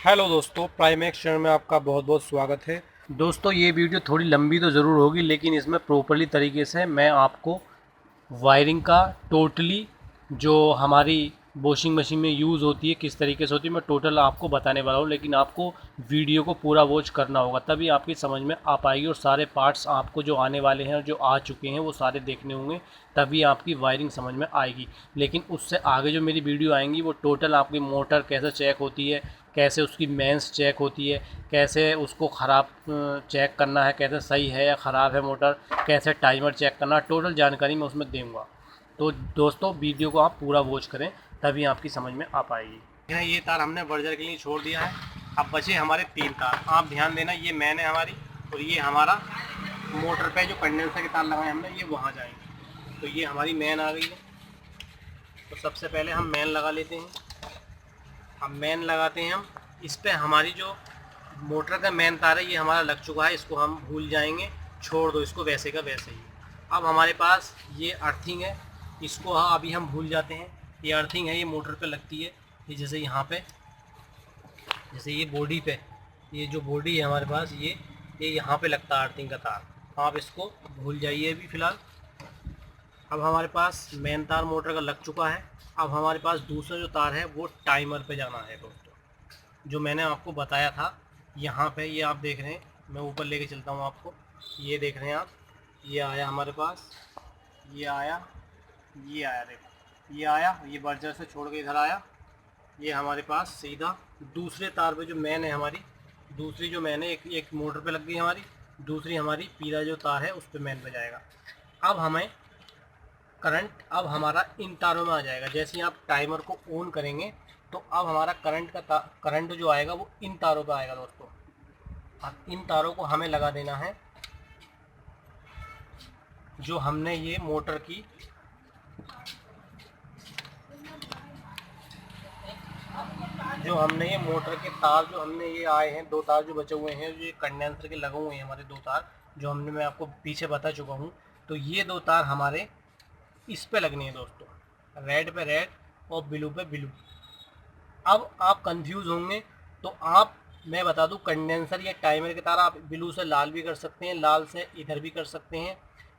Hello दोस्तों, प्राइमेक्स channel में आपका बहुत बहुत स्वागत है। दोस्तों, ये वीडियो थोड़ी लंबी तो ज़रूर होगी, लेकिन इसमें प्रॉपरली तरीके से मैं आपको वायरिंग का टोटली जो हमारी वॉशिंग मशीन में यूज़ होती है किस तरीके से होती है मैं टोटल आपको बताने वाला हूँ। लेकिन आपको वीडियो को पूरा वॉच करना होगा, तभी आपकी समझ में आ पाएगी और सारे पार्ट्स आपको जो आने वाले हैं और जो आ चुके हैं वो सारे देखने होंगे, तभी आपकी वायरिंग समझ में आएगी। लेकिन उससे आगे जो मेरी वीडियो आएंगी वो टोटल आपकी मोटर कैसे चेक होती है, कैसे उसकी मेंस चेक होती है, कैसे उसको ख़राब चेक करना है, कैसे सही है या ख़राब है मोटर, कैसे टाइमर चेक करना, टोटल जानकारी मैं उसमें दूँगा। तो दोस्तों, वीडियो को आप पूरा वॉच करें, तभी आपकी समझ में आ पाएगी। ये तार हमने बर्जर के लिए छोड़ दिया है। अब बचे हमारे 3 तार। आप ध्यान देना, ये मैन है हमारी और ये हमारा मोटर पे जो कंडेंसर के तार लगाए हमने ये वहाँ जाएंगे। तो ये हमारी मैन आ गई है। तो सबसे पहले हम मैन लगा लेते हैं। अब मैन लगाते हैं हम। इस पर हमारी जो मोटर का मैन तार है ये हमारा लग चुका है, इसको हम भूल जाएंगे, छोड़ दो इसको वैसे का वैसे ही। अब हमारे पास ये अर्थिंग है, इसको अभी हम भूल जाते हैं। ये अर्थिंग है, ये मोटर पे लगती है। ये जैसे यहाँ पे, जैसे ये बॉडी पे, ये जो बॉडी है हमारे पास ये यहाँ पे लगता है अर्थिंग का तार। आप इसको भूल जाइए अभी फ़िलहाल। अब हमारे पास मेन तार मोटर का लग चुका है। अब हमारे पास दूसरा जो तार है वो टाइमर पे जाना है दोस्तों, जो मैंने आपको बताया था। यहाँ पे ये आप देख रहे हैं, मैं ऊपर लेके चलता हूँ आपको। ये देख रहे हैं आप, ये आया हमारे पास, ये आया, ये आया, देखो ये आया, ये बर्जर से छोड़ के इधर आया। ये हमारे पास सीधा दूसरे तार पे जो मैन है हमारी, दूसरी जो मैन है, एक मोटर पे लग गई हमारी, दूसरी हमारी पीला जो तार है उस पर मैन पे जाएगा। अब हमें करंट अब हमारा इन तारों में आ जाएगा। जैसे ही आप टाइमर को ऑन करेंगे तो अब हमारा करंट जो आएगा वो इन तारों पे आएगा दोस्तों। अब इन तारों को हमें लगा देना है जो हमने ये मोटर की, जो हमने ये मोटर के तार जो हमने ये आए हैं, 2 तार जो बचे हुए हैं, जो ये कंडेंसर के लगे हुए हैं हमारे 2 तार, जो हमने मैं आपको पीछे बता चुका हूँ। तो ये 2 तार हमारे इस पे लगनी है दोस्तों, रेड पे रेड और ब्लू पे ब्लू। अब आप कंफ्यूज होंगे तो आप, मैं बता दूं, कंडेंसर या टाइमर के तार आप ब्लू से लाल भी कर सकते हैं, लाल से इधर भी कर सकते हैं।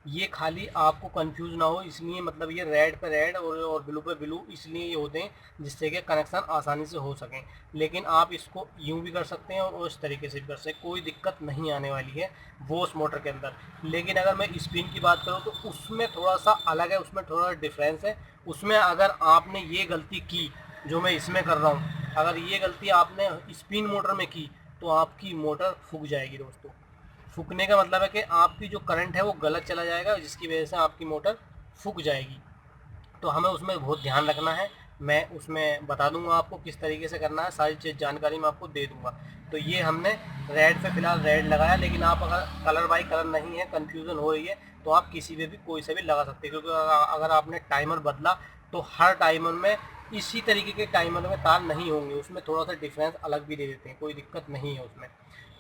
ये खाली आपको कंफ्यूज ना हो इसलिए, मतलब ये रेड पे रेड और ब्लू पे ब्लू इसलिए ये होते हैं जिससे कि कनेक्शन आसानी से हो सकें। लेकिन आप इसको यूं भी कर सकते हैं और इस तरीके से भी कर सकते हैं, कोई दिक्कत नहीं आने वाली है वो उस मोटर के अंदर। लेकिन अगर मैं स्पिन की बात करूँ तो उसमें थोड़ा सा अलग है, उसमें थोड़ा डिफरेंस है। उसमें अगर आपने ये गलती की जो मैं इसमें कर रहा हूँ, अगर ये गलती आपने स्पिन मोटर में की तो आपकी मोटर फूक जाएगी दोस्तों। फूकने का मतलब है कि आपकी जो करंट है वो गलत चला जाएगा, जिसकी वजह से आपकी मोटर फूक जाएगी। तो हमें उसमें बहुत ध्यान रखना है। मैं उसमें बता दूंगा आपको किस तरीके से करना है, सारी चीज़ जानकारी मैं आपको दे दूंगा। तो ये हमने रेड पे फिलहाल रेड लगाया, लेकिन आप अगर कलर बाई कलर नहीं है, कन्फ्यूज़न हो रही है, तो आप किसी पे भी कोई से भी लगा सकते हैं। क्योंकि अगर आपने टाइमर बदला तो हर टाइमर में इसी तरीके के टाइमर में तार नहीं होंगे, उसमें थोड़ा सा डिफरेंस अलग भी दे देते हैं, कोई दिक्कत नहीं है उसमें।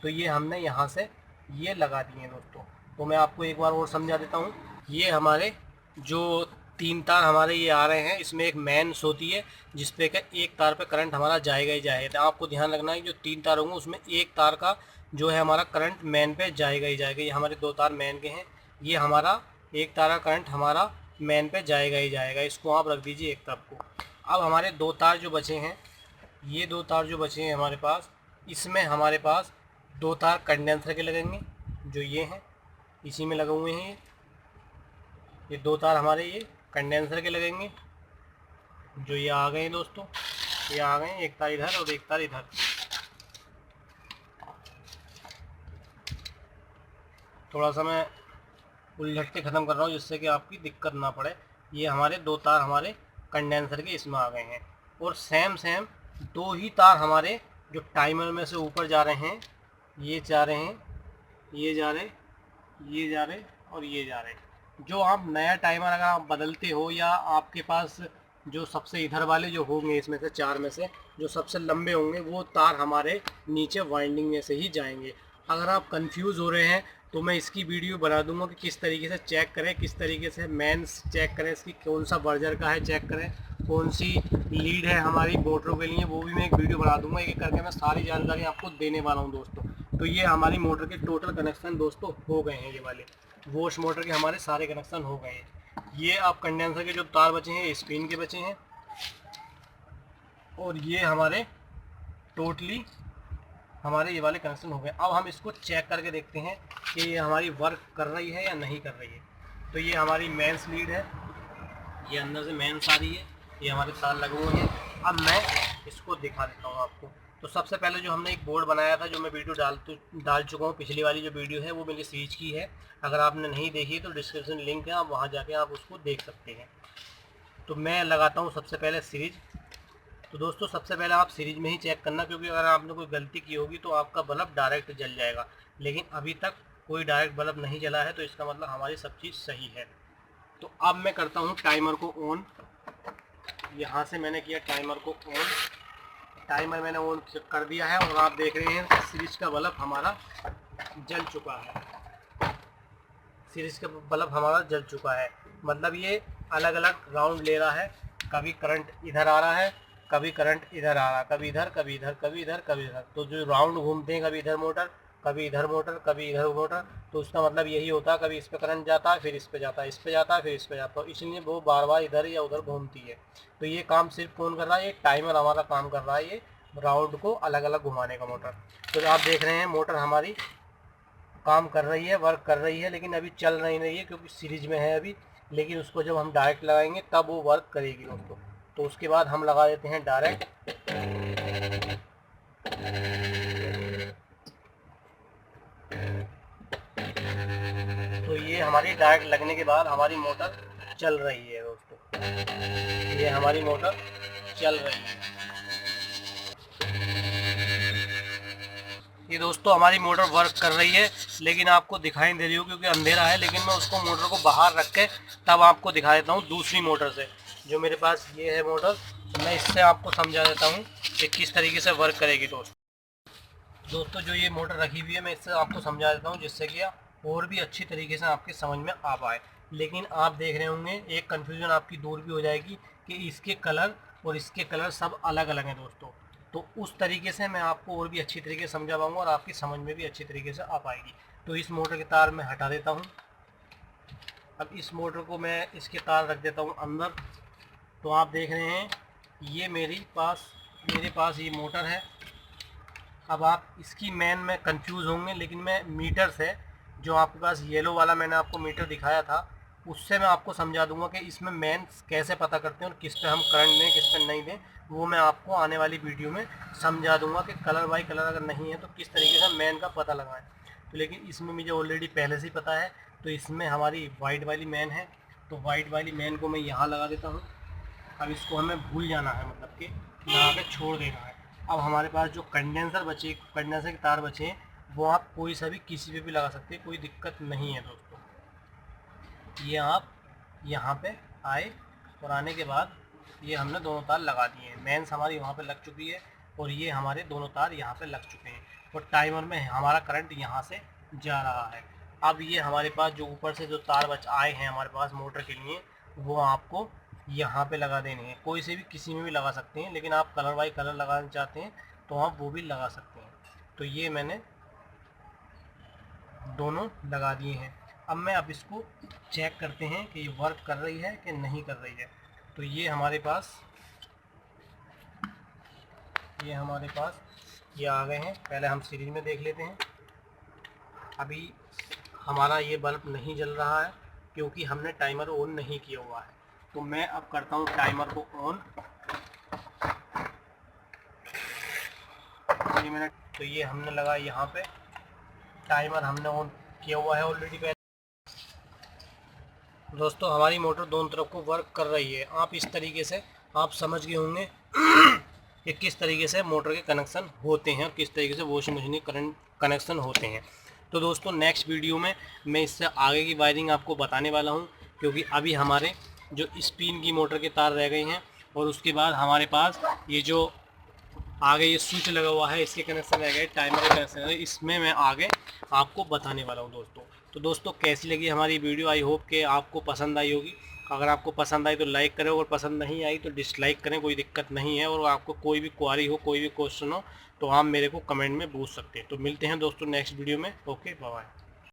तो ये हमने यहाँ से ये लगा दिए हैं दोस्तों। तो मैं आपको एक बार और समझा देता हूँ। ये हमारे जो 3 तार हमारे ये आ रहे हैं, इसमें एक मेंस होती है जिस पे का एक तार पे करंट हमारा जाएगा ही जाएगा। तो आपको ध्यान रखना है जो 3 तार होंगे उसमें एक तार का जो है हमारा करंट मेन पे जाएगा ही जाएगा। ये हमारे 2 तार मेन के हैं, ये हमारा एक तार का करंट हमारा मेन पे जाएगा ही जाएगा। इसको आप रख दीजिए एक तरफ को। अब हमारे 2 तार जो बचे हैं, ये 2 तार जो बचे हैं हमारे पास, इसमें हमारे पास 2 तार कंडेंसर के लगेंगे जो ये हैं, इसी में लगे हुए हैं। ये 2 तार हमारे ये कंडेंसर के लगेंगे जो ये आ गए हैं दोस्तों, ये आ गए हैं, एक तार इधर और एक तार इधर। थोड़ा सा मैं उलझट के ख़त्म कर रहा हूँ जिससे कि आपकी दिक्कत ना पड़े। ये हमारे 2 तार हमारे कंडेंसर के इसमें आ गए हैं और सेम 2 ही तार हमारे जो टाइमर में से ऊपर जा रहे हैं, ये जा रहे हैं, ये जा रहे, ये जा रहे और ये जा रहे। जो आप नया टाइमर अगर आप बदलते हो या आपके पास जो सबसे इधर वाले जो होंगे इसमें से 4 में से जो सबसे लंबे होंगे वो तार हमारे नीचे वाइंडिंग में से ही जाएंगे। अगर आप कंफ्यूज हो रहे हैं तो मैं इसकी वीडियो बना दूंगा कि किस तरीके से चेक करें, किस तरीके से मेंस चेक करें, इसकी कौन सा वर्जर का है चेक करें, कौन सी लीड है हमारी मोटरों के लिए, वो भी मैं एक वीडियो बना दूंगा। एक एक करके मैं सारी जानकारी आपको देने वाला हूँ दोस्तों। तो ये हमारी मोटर के टोटल कनेक्शन दोस्तों हो गए हैं। ये वाले वॉश मोटर के हमारे सारे कनेक्शन हो गए हैं। ये आप कंडेंसर के जो तार बचे हैं स्पिन के बचे हैं, और ये हमारे टोटली हमारे ये वाले कनेक्शन हो गए। अब हम इसको चेक करके देखते हैं कि ये हमारी वर्क कर रही है या नहीं कर रही है। तो ये हमारी मेंस लीड है, ये अंदर से मेंस आ रही है, ये हमारे तार लगे हुए हैं। अब मैं इसको दिखा देता हूँ आपको। तो सबसे पहले जो हमने एक बोर्ड बनाया था, जो मैं वीडियो डाल चुका हूँ, पिछली वाली जो वीडियो है वो मेरी सीरीज की है। अगर आपने नहीं देखी तो डिस्क्रिप्शन लिंक है, आप वहाँ जाके आप उसको देख सकते हैं। तो मैं लगाता हूँ सबसे पहले सीरीज। तो दोस्तों सबसे पहले आप सीरीज में ही चेक करना, क्योंकि अगर आपने कोई गलती की होगी तो आपका बल्ब डायरेक्ट जल जाएगा। लेकिन अभी तक कोई डायरेक्ट बल्ब नहीं जला है, तो इसका मतलब हमारी सब चीज़ सही है। तो अब मैं करता हूँ टाइमर को ऑन। यहाँ से मैंने किया टाइमर को ऑन, टाइमर मैंने ऑन कर दिया है, और आप देख रहे हैं सीरीज का बल्ब हमारा जल चुका है। सीरीज का बल्ब हमारा जल चुका है, मतलब ये अलग अलग राउंड ले रहा है। कभी करंट इधर आ रहा है, कभी करंट इधर आ रहा है, कभी इधर कभी इधर कभी इधर कभी इधर। तो जो राउंड घूमते हैं, कभी इधर मोटर कभी इधर मोटर कभी इधर मोटर, तो उसका मतलब यही होता है कभी इस पे करंट जाता है, फिर इस पे जाता है, इस पे जाता है, फिर इस पे जाता है। इसलिए वो बार बार इधर या उधर घूमती है। तो ये काम सिर्फ कौन कर रहा है? ये टाइमर हमारा काम कर रहा है, ये राउंड को अलग अलग घुमाने का मोटर। तो आप देख रहे हैं मोटर हमारी काम कर रही है, वर्क कर रही है, लेकिन अभी चल नहीं रही है क्योंकि सीरीज में है अभी। लेकिन उसको जब हम डायरेक्ट लगाएंगे तब वो वर्क करेगी दोस्तों। तो उसके बाद हम लगा देते हैं डायरेक्ट। तो ये हमारी डायरेक्ट लगने के बाद हमारी मोटर चल रही है दोस्तों, ये हमारी मोटर चल रही है। ये दोस्तों हमारी मोटर वर्क कर रही है, लेकिन आपको दिखाई दे रही हो क्योंकि अंधेरा है। लेकिन मैं उसको मोटर को बाहर रख के तब आपको दिखा देता हूँ दूसरी मोटर से। जो मेरे पास ये है मोटर, मैं इससे आपको समझा देता हूँ कि किस तरीके से वर्क करेगी। दोस्तों जो ये मोटर रखी हुई है, मैं इससे आपको समझा देता हूँ, जिससे कि और भी अच्छी तरीके से आपके समझ में आ पाए। लेकिन आप देख रहे होंगे एक कन्फ्यूज़न आपकी दूर भी हो जाएगी कि इसके कलर और इसके कलर सब अलग अलग हैं दोस्तों। तो उस तरीके से मैं आपको और भी अच्छी तरीके से समझा पाऊँगा और आपकी समझ में भी अच्छी तरीके से आ पाएगी। तो इस मोटर के तार मैं हटा देता हूँ। अब इस मोटर को मैं इसके तार रख देता हूँ अंदर। तो आप देख रहे हैं ये मेरे पास ये मोटर है। अब आप इसकी मैन में कंफ्यूज होंगे, लेकिन मैं मीटर से, जो आपके पास येलो वाला मैंने आपको मीटर दिखाया था, उससे मैं आपको समझा दूंगा कि इसमें मैन कैसे पता करते हैं और किस पे हम करंट दें किस पे नहीं दें। वो मैं आपको आने वाली वीडियो में समझा दूंगा कि कलर बाई कलर अगर नहीं है तो किस तरीके से मैन का पता लगाएं। तो लेकिन इसमें मुझे ऑलरेडी पहले से ही पता है। तो इसमें हमारी वाइट वाली मैन है, तो वाइट वाली मैन को मैं यहाँ लगा देता हूँ। अब इसको हमें भूल जाना है, मतलब कि लगा के छोड़ देना है। अब हमारे पास जो कंडेंसर के तार बचे हैं, वो आप कोई सा भी किसी पे भी लगा सकते हैं, कोई दिक्कत नहीं है दोस्तों। ये आप यहाँ पे आए और आने के बाद ये हमने दोनों तार लगा दिए हैं। मेंस हमारी वहाँ पे लग चुकी है और ये हमारे दोनों तार यहाँ पे लग चुके हैं, और टाइमर में हमारा करंट यहाँ से जा रहा है। अब ये हमारे पास जो ऊपर से जो तार आए हैं हमारे पास मोटर के लिए, वो आपको यहाँ पे लगा देने हैं। कोई से भी किसी में भी लगा सकते हैं, लेकिन आप कलर बाई कलर लगाना चाहते हैं तो आप वो भी लगा सकते हैं। तो ये मैंने दोनों लगा दिए हैं। अब इसको चेक करते हैं कि ये वर्क कर रही है कि नहीं कर रही है। तो ये हमारे पास ये आ गए हैं। पहले हम सीरीज में देख लेते हैं। अभी हमारा ये बल्ब नहीं जल रहा है क्योंकि हमने टाइमर ऑन नहीं किया हुआ है। तो मैं अब करता हूँ टाइमर को ऑन। तो ये हमने लगा यहाँ पे, टाइमर हमने ऑन किया हुआ है ऑलरेडी पहले। दोस्तों हमारी मोटर दोनों तरफ को वर्क कर रही है। आप इस तरीके से आप समझ गए होंगे कि किस तरीके से मोटर के कनेक्शन होते हैं और किस तरीके से वॉशिंग मशीन के करंट कनेक्शन होते हैं। तो दोस्तों नेक्स्ट वीडियो में मैं इससे आगे की वायरिंग आपको बताने वाला हूं, क्योंकि अभी हमारे जो स्पिन की मोटर के तार रह गए हैं, और उसके बाद हमारे पास ये जो आगे ये स्विच लगा हुआ है इसके कनेक्शन रह गए, टाइमर के कनेक्शन रह गए। इसमें मैं आगे आपको बताने वाला हूँ दोस्तों। तो दोस्तों कैसी लगी हमारी वीडियो? आई होप कि आपको पसंद आई होगी। अगर आपको पसंद आई तो लाइक करें, और पसंद नहीं आई तो डिसलाइक करें, कोई दिक्कत नहीं है। और आपको कोई भी क्वारी हो, कोई भी क्वेश्चन हो तो आप मेरे को कमेंट में पूछ सकते हैं। तो मिलते हैं दोस्तों नेक्स्ट वीडियो में। Okay, bye bye.